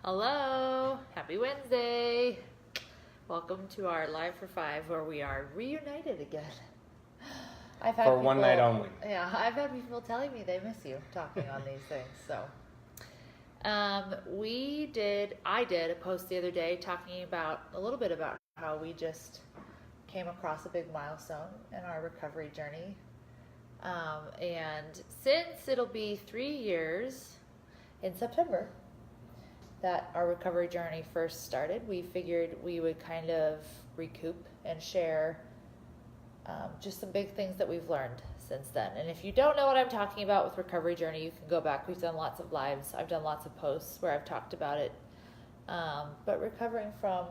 Hello, happy Wednesday. Welcome to our Live for Five where we are reunited again. I've had For one night only. Yeah, I've had people telling me they miss you talking on these things. So, I did a post the other day talking about a little bit about how we just came across a big milestone in our recovery journey. And since it'll be 3 years in September that our recovery journey first started, we figured we would kind of recoup and share just some big things that we've learned since then. And if you don't know what I'm talking about with recovery journey, you can go back. We've done lots of lives. I've done lots of posts where I've talked about it. But recovering from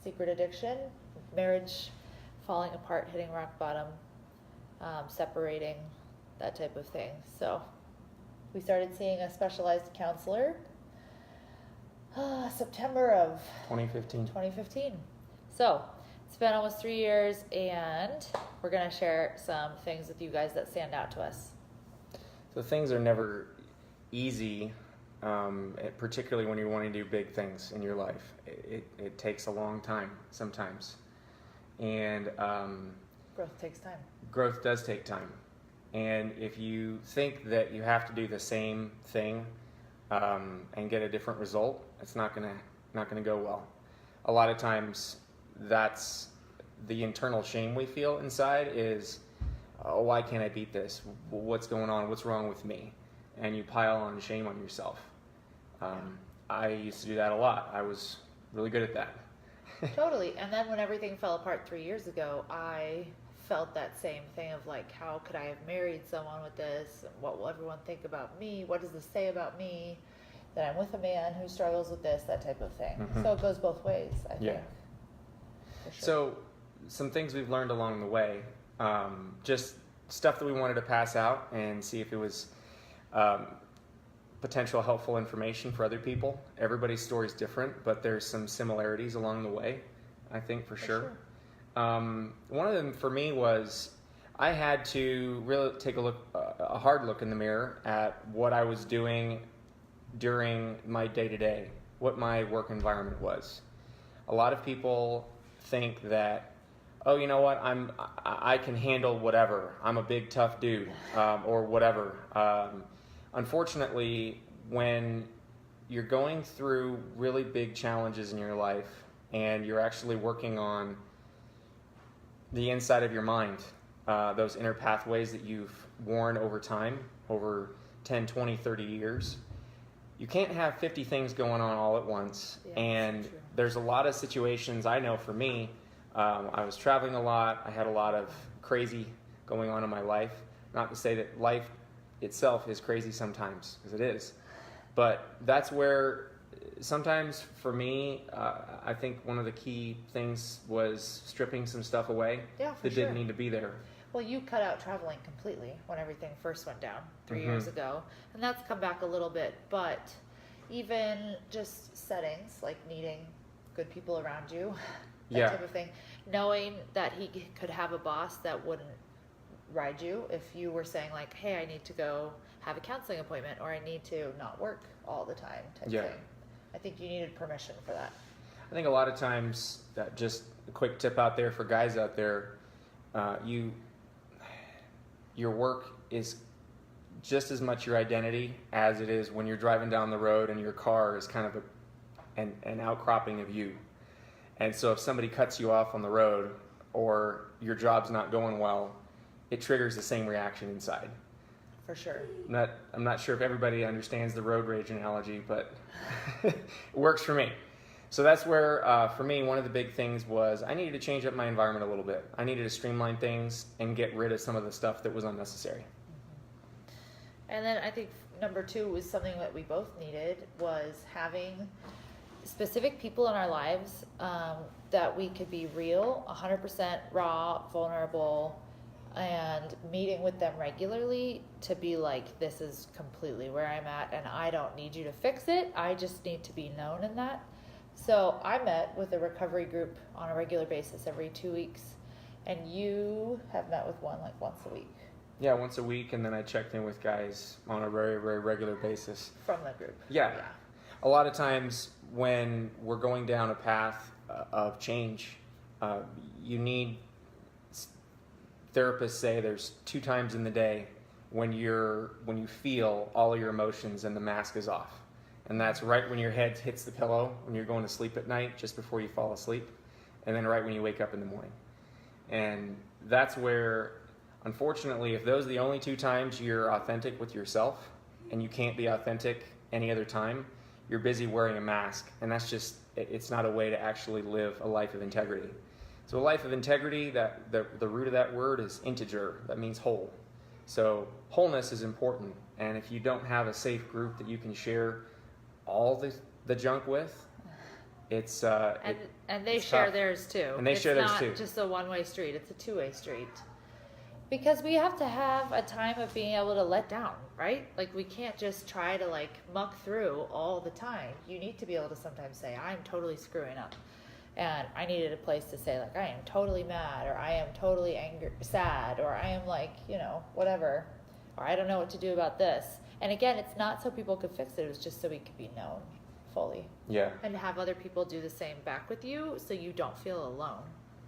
secret addiction, marriage falling apart, hitting rock bottom, separating, that type of thing. So we started seeing a specialized counselor September of 2015. So it's been almost 3 years, and we're going to share some things with you guys that stand out to us. So things are never easy, particularly when you're wanting to do big things in your life. It takes a long time sometimes. And Growth takes time. Growth does take time. And if you think that you have to do the same thing and get a different result, it's not gonna go well. A lot of times, that's the internal shame we feel inside is, oh, why can't I beat this? What's going on? What's wrong with me? And you pile on shame on yourself. I used to do that a lot. I was really good at that. Totally. And then when everything fell apart 3 years ago, I felt that same thing of like, how could I have married someone with this? What will everyone think about me? What does this say about me? That I'm with a man who struggles with this, that type of thing. Mm-hmm. So it goes both ways, I think. For sure. So some things we've learned along the way, just stuff that we wanted to pass out and see if it was potential helpful information for other people. Everybody's story is different, but there's some similarities along the way, I think, for sure. One of them for me was I had to really take a hard look in the mirror at what I was doing during my day-to-day, what my work environment was. A lot of people think that, oh, you know what, I can handle whatever. I'm a big tough dude, or whatever. Unfortunately, when you're going through really big challenges in your life and you're actually working on the inside of your mind, those inner pathways that you've worn over time, over 10, 20, 30 years, you can't have 50 things going on all at once. Yeah, and there's a lot of situations, I know for me, I was traveling a lot, I had a lot of crazy going on in my life. Not to say that life itself is crazy sometimes, because it is. But that's where sometimes for me, I think one of the key things was stripping some stuff away that didn't need to be there. Well, you cut out traveling completely when everything first went down 3 years ago, and that's come back a little bit. But even just settings like needing good people around you, that type of thing, knowing that he could have a boss that wouldn't ride you if you were saying like, hey, I need to go have a counseling appointment, or I need to not work all the time type thing. I think you needed permission for that. I think a lot of times, just a quick tip out there for guys out there, your work is just as much your identity as it is when you're driving down the road and your car is kind of an outcropping of you. And so if somebody cuts you off on the road or your job's not going well, it triggers the same reaction inside. For sure. I'm not sure if everybody understands the road rage analogy, but it works for me. So that's where, for me, one of the big things was I needed to change up my environment a little bit. I needed to streamline things and get rid of some of the stuff that was unnecessary. Mm-hmm. And then I think number 2 was something that we both needed, was having specific people in our lives that we could be real, 100% raw, vulnerable, and meeting with them regularly to be like, this is completely where I'm at, and I don't need you to fix it. I just need to be known in that. So I met with a recovery group on a regular basis every 2 weeks, and you have met with one like once a week. Yeah, once a week, and then I checked in with guys on a very, very regular basis. From the group. Yeah. a lot of times when we're going down a path of change, you need, therapists say there's 2 times in the day when you feel all of your emotions and the mask is off. And that's right when your head hits the pillow, when you're going to sleep at night, just before you fall asleep, and then right when you wake up in the morning. And that's where, unfortunately, if those are the only 2 times you're authentic with yourself, and you can't be authentic any other time, you're busy wearing a mask. And that's just, it's not a way to actually live a life of integrity. So a life of integrity, that the root of that word is integer. That means whole. So wholeness is important. And if you don't have a safe group that you can share all the junk with, it's and they it's share tough. theirs too. And they share theirs too. It's not just a one-way street. It's a two-way street. Because we have to have a time of being able to let down, right? Like, we can't just try to like muck through all the time. You need to be able to sometimes say, I'm totally screwing up. And I needed a place to say, like, I am totally mad, or I am totally angry, sad, or I am like, whatever, or I don't know what to do about this. And again, it's not so people could fix it. It was just so we could be known fully. Yeah. And to have other people do the same back with you, so you don't feel alone.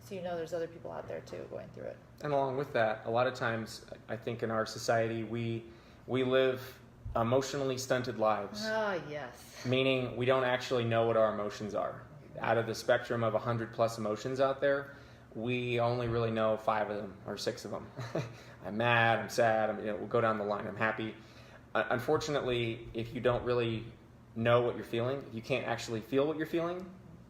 So there's other people out there too going through it. And along with that, a lot of times, I think in our society, we live emotionally stunted lives. Ah, yes. Meaning we don't actually know what our emotions are. Out of the spectrum of 100+ emotions out there, we only really know 5 of them or 6 of them. I'm mad, I'm sad, we'll go down the line, I'm happy. Unfortunately, if you don't really know what you're feeling, if you can't actually feel what you're feeling,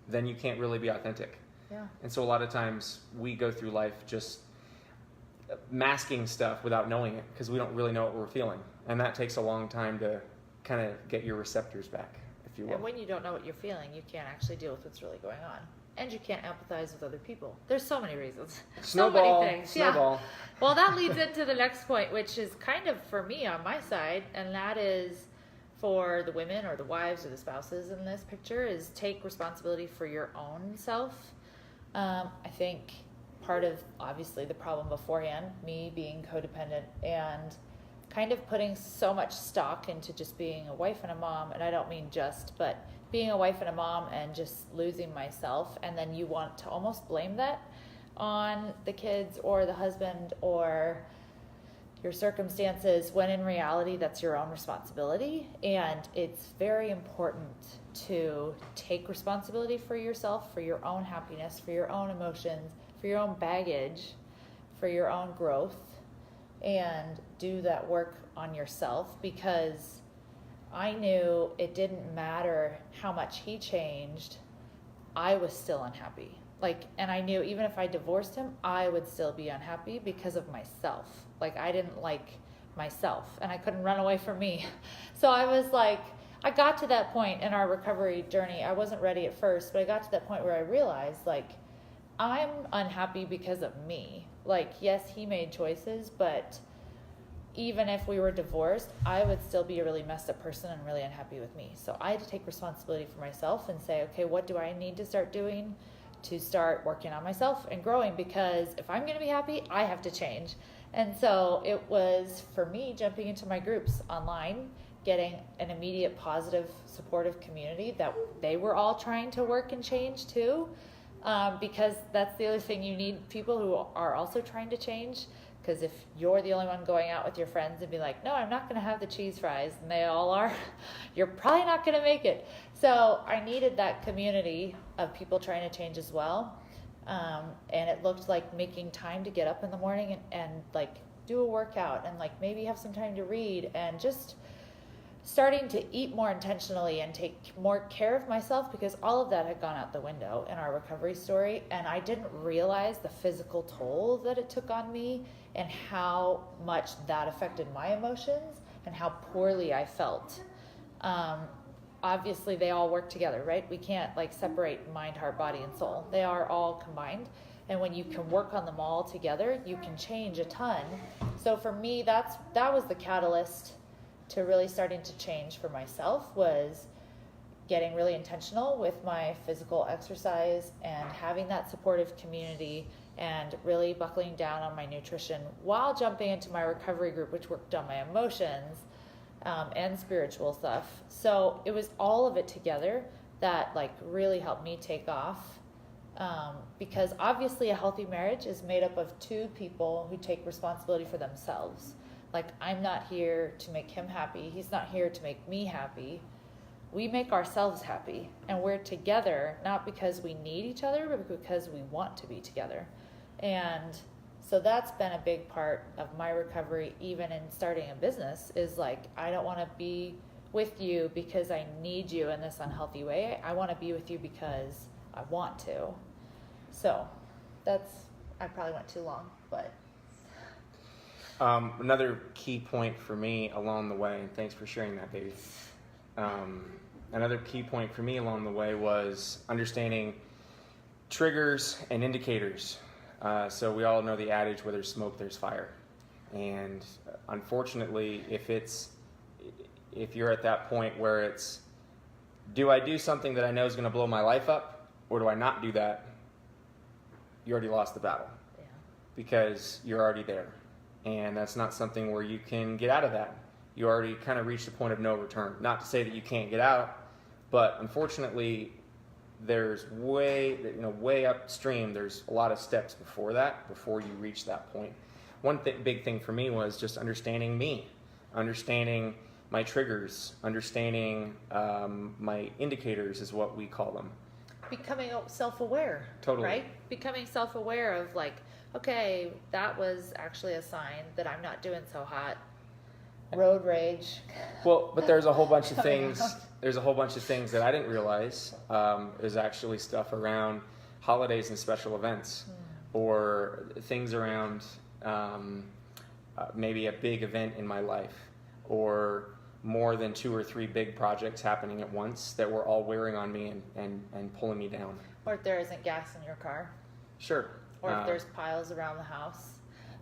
then you can't really be authentic. Yeah. And so a lot of times we go through life just masking stuff without knowing it, because we don't really know what we're feeling. And that takes a long time to kind of get your receptors back, if you will. And when you don't know what you're feeling, you can't actually deal with what's really going on. And you can't empathize with other people. There's so many reasons. Snowball, so many things. snowball. Yeah. Well, that leads into the next point, which is kind of for me on my side, and that is for the women or the wives or the spouses in this picture, is take responsibility for your own self. I think part of, obviously, the problem beforehand, me being codependent and kind of putting so much stock into just being a wife and a mom, and I don't mean just, but being a wife and a mom and just losing myself, and then you want to almost blame that on the kids or the husband or your circumstances, when in reality that's your own responsibility. And it's very important to take responsibility for yourself, for your own happiness, for your own emotions, for your own baggage, for your own growth, and do that work on yourself. Because I knew it didn't matter how much he changed, I was still unhappy. And I knew even if I divorced him, I would still be unhappy because of myself. I didn't like myself, and I couldn't run away from me. So I was like, I got to that point in our recovery journey. I wasn't ready at first, but I got to that point where I realized, I'm unhappy because of me. Yes, he made choices, but even if we were divorced, I would still be a really messed up person and really unhappy with me. So I had to take responsibility for myself and say, okay, what do I need to start doing to start working on myself and growing? Because if I'm going to be happy, I have to change. And so it was, for me, jumping into my groups online, getting an immediate positive, supportive community that they were all trying to work and change too. Because that's the other thing, you need people who are also trying to change. Because if you're the only one going out with your friends and be like, no, I'm not going to have the cheese fries, and they all are, you're probably not going to make it. So I needed that community of people trying to change as well. And it looked like making time to get up in the morning and do a workout, and maybe have some time to read, and just starting to eat more intentionally and take more care of myself, because all of that had gone out the window in our recovery story. And I didn't realize the physical toll that it took on me and how much that affected my emotions and how poorly I felt. Obviously they all work together, right? We can't separate mind, heart, body, and soul. They are all combined. And when you can work on them all together, you can change a ton. So for me, that was the catalyst to really starting to change for myself, was getting really intentional with my physical exercise and having that supportive community, and really buckling down on my nutrition while jumping into my recovery group, which worked on my emotions. and spiritual stuff. So it was all of it together that like really helped me take off. Because obviously a healthy marriage is made up of two people who take responsibility for themselves. Like, I'm not here to make him happy. He's not here to make me happy. We make ourselves happy, and we're together not because we need each other, but because we want to be together. And so that's been a big part of my recovery, even in starting a business, is like, I don't want to be with you because I need you in this unhealthy way. I want to be with you because I want to. So I probably went too long, but. Another key point for me along the way, and thanks for sharing that, baby. Another key point for me along the way was understanding triggers and indicators. So we all know the adage, where there's smoke, there's fire. And unfortunately, if you're at that point where it's, do I do something that I know is going to blow my life up, or do I not do that? You already lost the battle. Yeah. Because you're already there. And that's not something where you can get out of that. You already kind of reached the point of no return. Not to say that you can't get out, but unfortunately, there's way upstream, there's a lot of steps before you reach that point. One big thing for me was just understanding me, understanding my triggers, understanding my indicators is what we call them. Becoming self-aware. Totally. Right? Becoming self-aware of like, okay, that was actually a sign that I'm not doing so hot. Road rage. Well, but there's a whole bunch of things. There's a whole bunch of things that I didn't realize is actually stuff around holidays and special events, or things around maybe a big event in my life, or more than 2 or 3 big projects happening at once that were all wearing on me and pulling me down. Or if there isn't gas in your car. Sure. Or if there's piles around the house.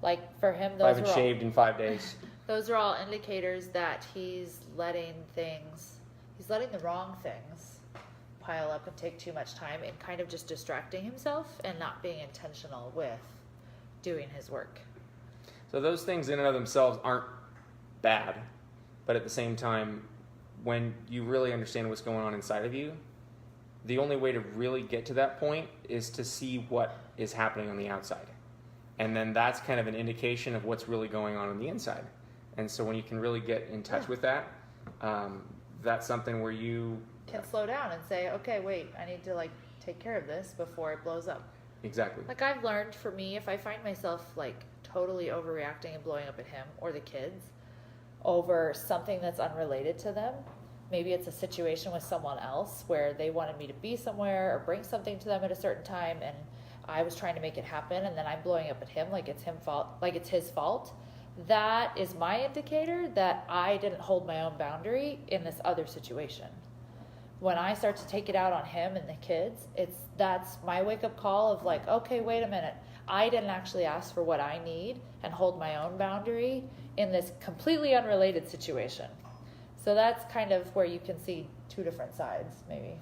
Like for him, I haven't shaved in 5 days. Those are all indicators that he's letting the wrong things pile up and take too much time, and kind of just distracting himself and not being intentional with doing his work. So those things in and of themselves aren't bad, but at the same time, when you really understand what's going on inside of you, the only way to really get to that point is to see what is happening on the outside. And then that's kind of an indication of what's really going on the inside. And so when you can really get in touch with that, that's something where you can slow down and say, okay, wait, I need to like take care of this before it blows up. Exactly. Like I've learned, for me, if I find myself like totally overreacting and blowing up at him or the kids over something that's unrelated to them, maybe it's a situation with someone else where they wanted me to be somewhere or bring something to them at a certain time, and I was trying to make it happen, and then I'm blowing up at him like it's his fault. That is my indicator that I didn't hold my own boundary in this other situation. When I start to take it out on him and the kids, that's my wake-up call of like, okay, wait a minute. I didn't actually ask for what I need and hold my own boundary in this completely unrelated situation. So that's kind of where you can see two different sides, maybe.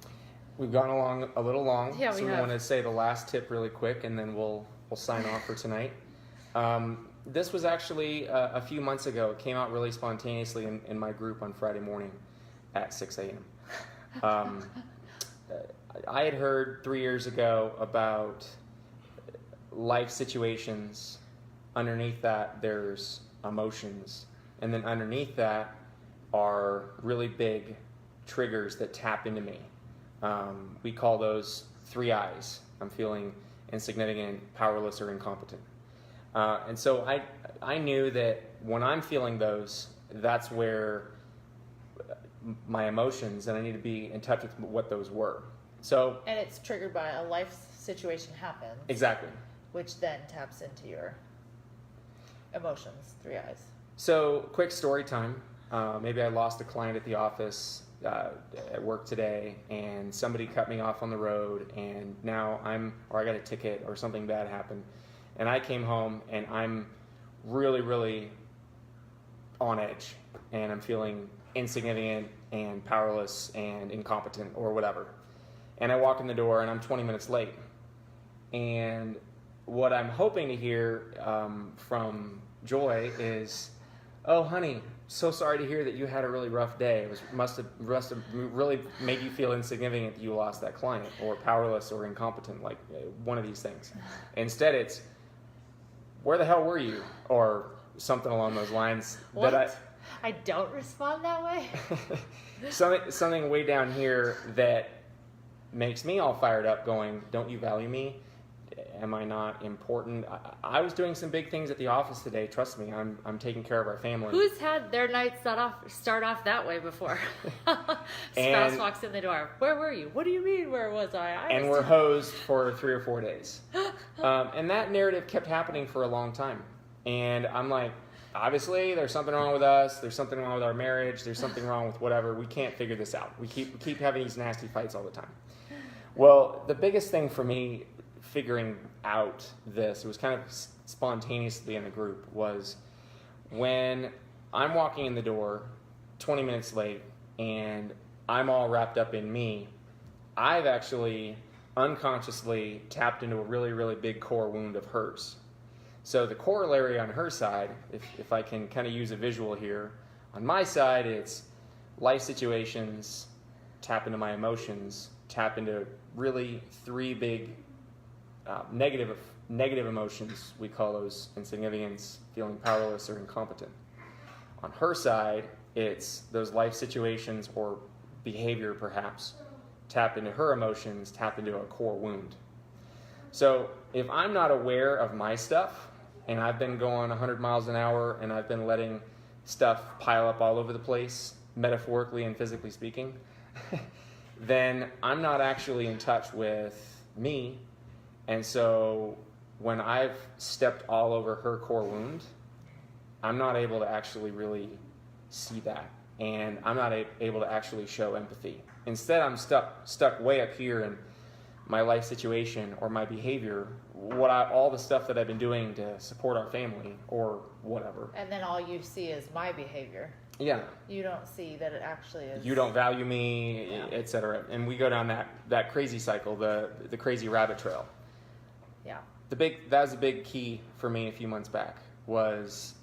We've gone along a little long, yeah, so we want to say the last tip really quick, and then we'll sign off for tonight. This was actually a few months ago. It came out really spontaneously in my group on Friday morning at 6 a.m. I had heard 3 years ago about life situations. Underneath that, there's emotions. And then underneath that are really big triggers that tap into me. We call those 3 I's. I'm feeling insignificant, powerless, or incompetent. And so I knew that when I'm feeling those, that's where my emotions, and I need to be in touch with what those were. So, and it's triggered by a life situation happens. Exactly. Which then taps into your emotions, 3 I's. So, quick story time. Maybe I lost a client at the office at work today, and somebody cut me off on the road, and now I got a ticket or something bad happened, and I came home and I'm really, really on edge, and I'm feeling insignificant and powerless and incompetent or whatever. And I walk in the door and I'm 20 minutes late. And what I'm hoping to hear from Joy is, oh, honey, so sorry to hear that you had a really rough day. It must have really made you feel insignificant that you lost that client, or powerless, or incompetent, like one of these things. Instead, it's, where the hell were you? Or something along those lines. What? I don't respond that way. something way down here that makes me all fired up, going, don't you value me? Am I not important? I was doing some big things at the office today. Trust me, I'm taking care of our family. Who's had their night start off that way before? Spouse walks in the door. Where were you? What do you mean, where was I? And we're hosed for 3 or 4 days. And that narrative kept happening for a long time. And I'm like, obviously, there's something wrong with us. There's something wrong with our marriage. There's something wrong with whatever. We can't figure this out. We keep having these nasty fights all the time. Well, the biggest thing for me figuring out this, it was kind of spontaneously in the group, was when I'm walking in the door 20 minutes late and I'm all wrapped up in me, I've actually unconsciously tapped into a really, really big core wound of hers. So the corollary on her side, if I can kind of use a visual here, on my side it's life situations, tap into my emotions, tap into really 3 big negative emotions. We call those insignificance, feeling powerless, or incompetent. On her side, it's those life situations or behavior, perhaps, tap into her emotions, tap into a core wound. So if I'm not aware of my stuff, and I've been going 100 miles an hour, and I've been letting stuff pile up all over the place, metaphorically and physically speaking, then I'm not actually in touch with me. And so when I've stepped all over her core wound, I'm not able to actually really see that. And I'm not able to actually show empathy. Instead, I'm stuck way up here in my life situation or my behavior, all the stuff that I've been doing to support our family or whatever. And then all you see is my behavior. Yeah. You don't see that it actually is. You don't value me, etc. And we go down that crazy cycle, the crazy rabbit trail. Yeah. That was a big key for me a few months back, was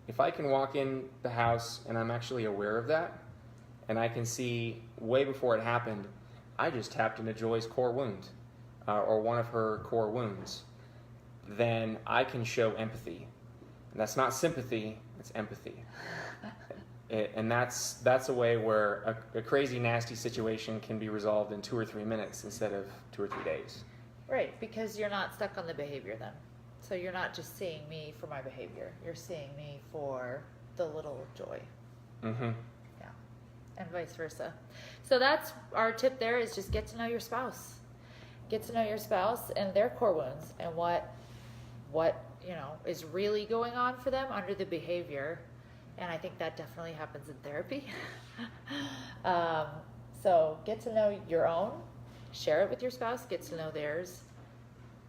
if I can walk in the house and I'm actually aware of that, and I can see way before it happened, I just tapped into Joy's core wound, or one of her core wounds, then I can show empathy. And that's not sympathy, it's empathy. And that's a way where a crazy, nasty situation can be resolved in 2 or 3 minutes instead of 2 or 3 days. Right, because you're not stuck on the behavior then. So you're not just seeing me for my behavior. You're seeing me for the little joy. Mm-hmm. Yeah, and vice versa. So that's our tip there, is just get to know your spouse. Get to know your spouse and their core wounds and what is really going on for them under the behavior. And I think that definitely happens in therapy. So get to know your own. Share it with your spouse, get to know theirs.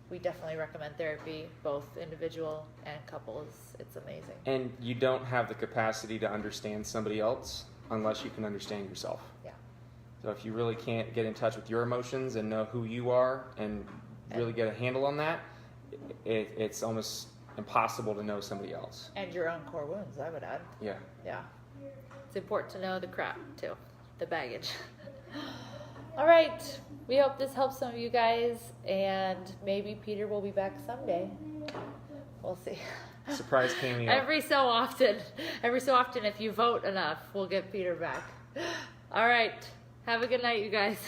We definitely recommend therapy, both individual and couples. It's amazing. And you don't have the capacity to understand somebody else unless you can understand yourself. Yeah. So if you really can't get in touch with your emotions and know who you are and really get a handle on that, it's almost impossible to know somebody else. And your own core wounds, I would add. Yeah. Yeah. It's important to know the crap, too. The baggage. All right. We hope this helps some of you guys, and maybe Peter will be back someday. We'll see. Surprise cameo. Every so often, if you vote enough, we'll get Peter back. All right. Have a good night, you guys.